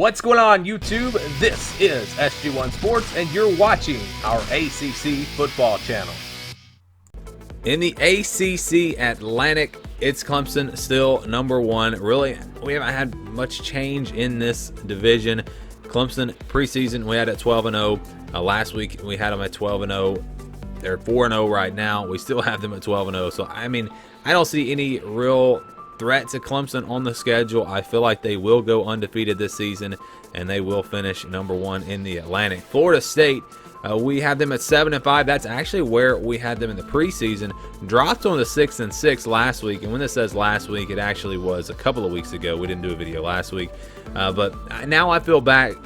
What's going on, YouTube? This is SG1 Sports, and you're watching our ACC football channel. In the ACC Atlantic, it's Clemson still number one. Really, we haven't had much change in this division. Clemson preseason, we had at 12-0. Last week, we had them at 12-0. They're 4-0 right now. We still have them at 12-0. So, I mean, I don't see any real threat to Clemson on the schedule. I feel like they will go undefeated this season, and they will finish number one in the Atlantic. Florida State, we had them at 7-5. That's actually where we had them in the preseason. Dropped on the 6-6 last week, and when this says last week, it actually was a couple of weeks ago. We didn't do a video last week, but now I feel back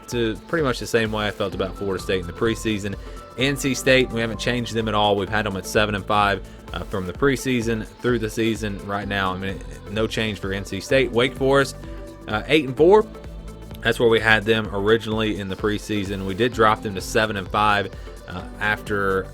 to pretty much the same way I felt about Florida State in the preseason. NC State, we haven't changed them at all. We've had them at 7-5 from the preseason through the season. Right now, I mean, no change for NC State. Wake Forest, 8-4. That's where we had them originally in the preseason. We did drop them to 7-5 after.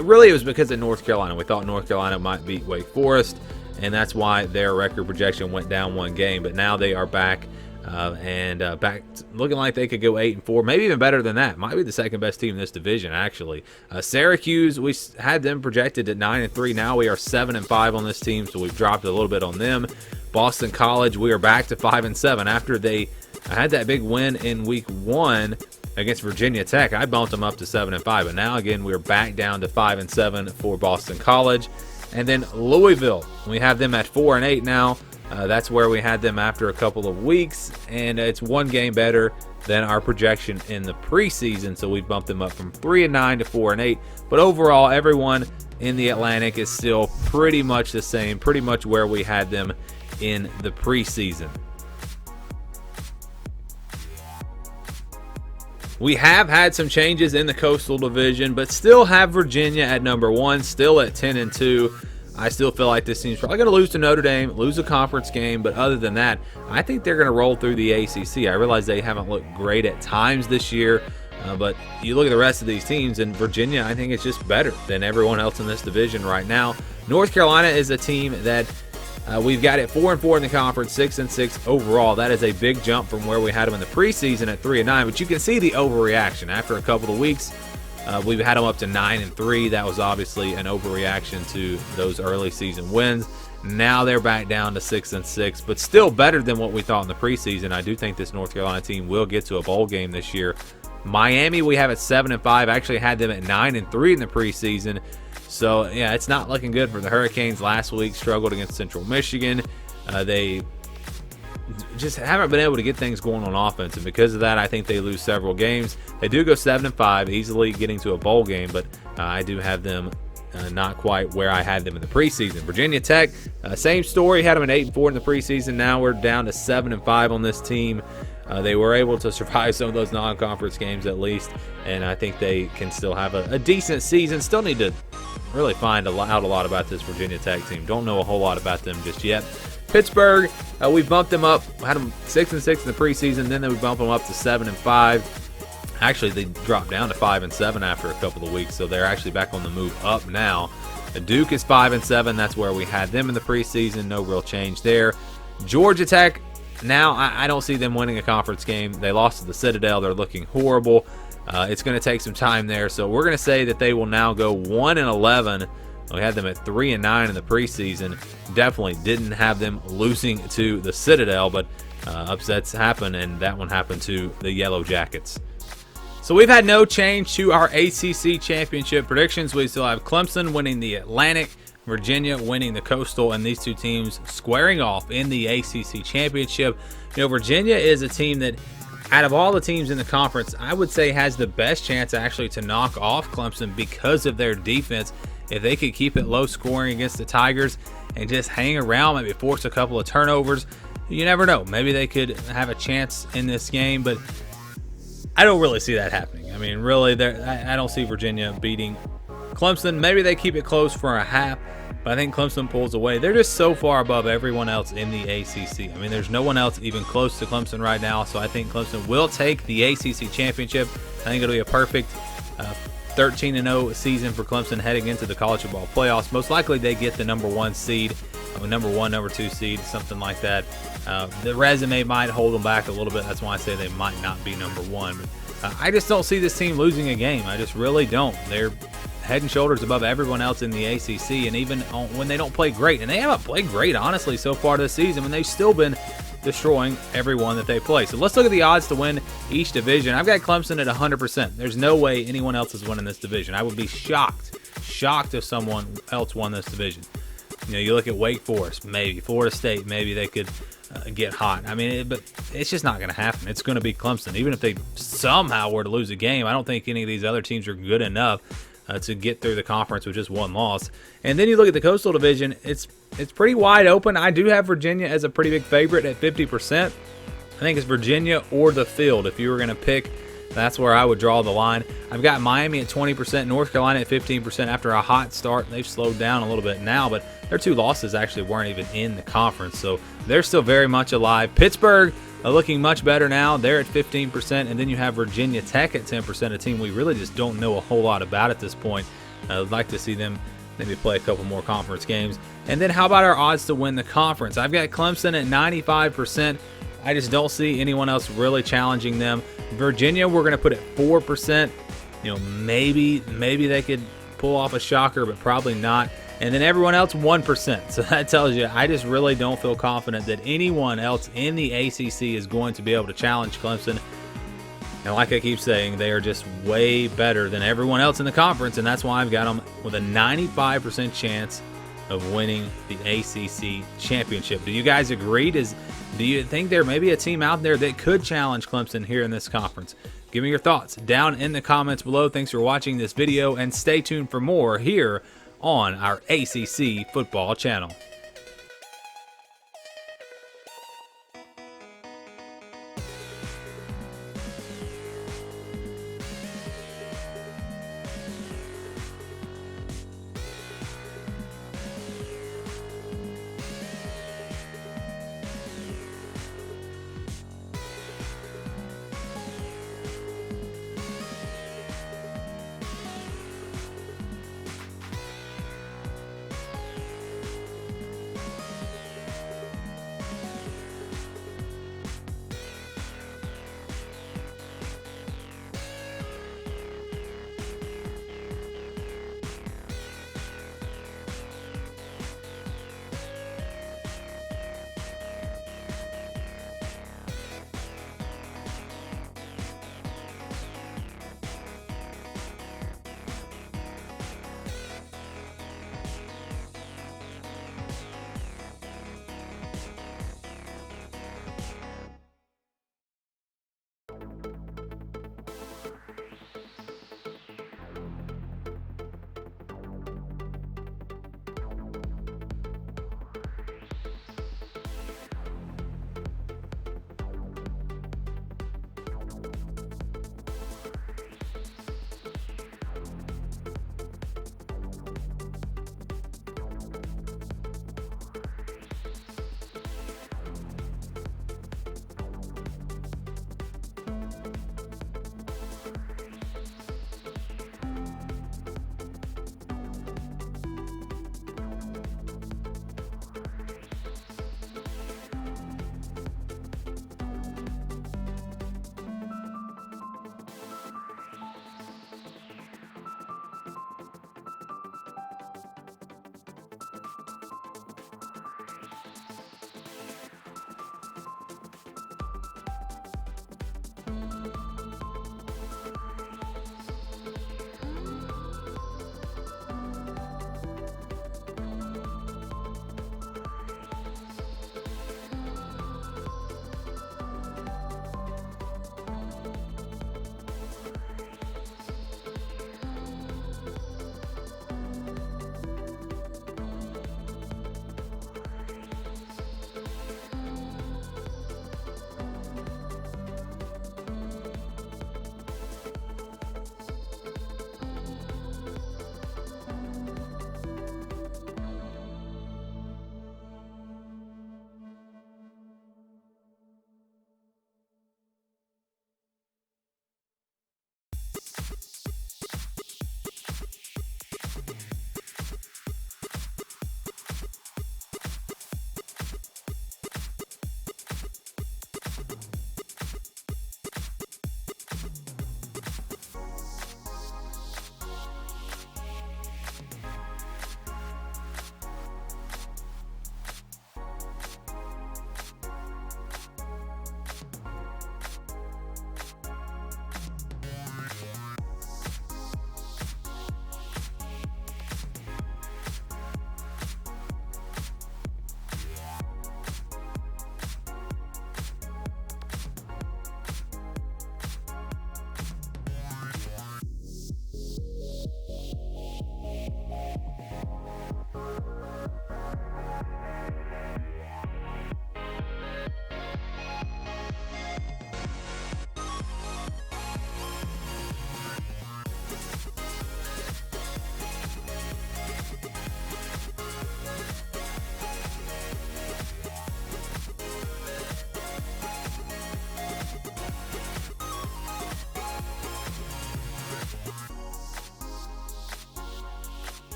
Really, it was because of North Carolina. We thought North Carolina might beat Wake Forest, and that's why their record projection went down one game. But now they are back. Back looking like they could go 8-4, maybe even better than that. Might be the second best team in this division, actually. Syracuse, we had them projected at 9-3. Now we are 7-5 on this team, so we've dropped a little bit on them. Boston College, we are back to 5-7 after they had that big win in week 1 against Virginia Tech. I bumped them up to 7-5, but now again we're back down to 5-7 for Boston College. And then Louisville, we have them at 4-8 now. That's where we had them after a couple of weeks, and it's one game better than our projection in the preseason, so we bumped them up from 3-9 to 4-8. But overall, everyone in the Atlantic is still pretty much the same, pretty much where we had them in the preseason. We have had some changes in the Coastal Division, but still have Virginia at number 1, still at 10-2. I still feel like this team's probably going to lose to Notre Dame, lose a conference game, but other than that, I think they're going to roll through the ACC. I realize they haven't looked great at times this year, but you look at the rest of these teams, and Virginia, I think it's just better than everyone else in this division right now. North Carolina is a team that we've got at 4-4 in the conference, 6-6 overall. That is a big jump from where we had them in the preseason at 3-9, but you can see the overreaction after a couple of weeks. We've had them up to 9-3. That was obviously an overreaction to those early season wins. Now they're back down to 6-6, but still better than what we thought in the preseason. I do think this North Carolina team will get to a bowl game this year. Miami, we have at 7-5. I actually had them at 9-3 in the preseason. So, yeah, it's not looking good for the Hurricanes. Last week struggled against Central Michigan. They just haven't been able to get things going on offense, and because of that, I think they lose several games. They do go 7-5, easily getting to a bowl game, but I do have them not quite where I had them in the preseason. Virginia Tech, same story, had them at 8-4 in the preseason. Now we're down to 7-5 on this team. They were able to survive some of those non-conference games at least, and I think they can still have a decent season. Still need to really find out a lot about this Virginia Tech team. Don't know a whole lot about them just yet. Pittsburgh, we bumped them up. Had them 6-6 in the preseason. Then we bumped them up to 7-5. Actually, they dropped down to 5-7 after a couple of weeks, so they're actually back on the move up now. Duke is 5-7. That's where we had them in the preseason. No real change there. Georgia Tech, now I don't see them winning a conference game. They lost to the Citadel. They're looking horrible. It's going to take some time there, so we're going to say that they will now go 1-11. We had them at 3-9 in the preseason. Definitely didn't have them losing to the Citadel, but upsets happen, and that one happened to the Yellow Jackets. So we've had no change to our ACC championship predictions. We still have Clemson winning the Atlantic, Virginia winning the Coastal, and these two teams squaring off in the ACC championship. You know, Virginia is a team that, out of all the teams in the conference, I would say has the best chance actually to knock off Clemson because of their defense. If they could keep it low scoring against the Tigers and just hang around, maybe force a couple of turnovers, you never know. Maybe they could have a chance in this game, but I don't really see that happening. I mean, really, I don't see Virginia beating Clemson. Maybe they keep it close for a half, but I think Clemson pulls away. They're just so far above everyone else in the ACC. I mean, there's no one else even close to Clemson right now, so I think Clemson will take the ACC championship. I think it'll be a perfect 13-0 season for Clemson heading into the college football playoffs. Most likely they get the number 1 seed number 1, number 2 seed, something like that. The resume might hold them back a little bit. That's why I say they might not be number 1. But I just don't see this team losing a game. I just really don't. They're head and shoulders above everyone else in the ACC, and even when they don't play great, and they haven't played great, honestly, so far this season, and they've still been destroying everyone that they play. So let's look at the odds to win each division. I've got Clemson at 100%. There's no way anyone else is winning this division. I would be shocked if someone else won this division. You look at Wake Forest, maybe Florida State, maybe they could get hot. I mean, but it's just not going to happen. It's going to be Clemson. Even if they somehow were to lose a game, I don't think any of these other teams are good enough to get through the conference with just one loss. And then you look at the Coastal Division, it's pretty wide open. I do have Virginia as a pretty big favorite at 50%. I think it's Virginia or the field. If you were going to pick, that's where I would draw the line. I've got Miami at 20%, North Carolina at 15% after a hot start. They've slowed down a little bit now, but their 2 losses actually weren't even in the conference, so they're still very much alive. Pittsburgh looking much better now. They're at 15%, and then you have Virginia Tech at 10%, a team we really just don't know a whole lot about at this point. I'd like to see them maybe play a couple more conference games. And then how about our odds to win the conference? I've got Clemson at 95%. I just don't see anyone else really challenging them. Virginia, we're going to put at 4%. Maybe they could pull off a shocker, but probably not. And then everyone else, 1%. So that tells you I just really don't feel confident that anyone else in the ACC is going to be able to challenge Clemson. And like I keep saying, they are just way better than everyone else in the conference, and that's why I've got them with a 95% chance of winning the ACC championship. Do you guys agree? Do you think there may be a team out there that could challenge Clemson here in this conference? Give me your thoughts down in the comments below. Thanks for watching this video, and stay tuned for more here on our ACC football channel.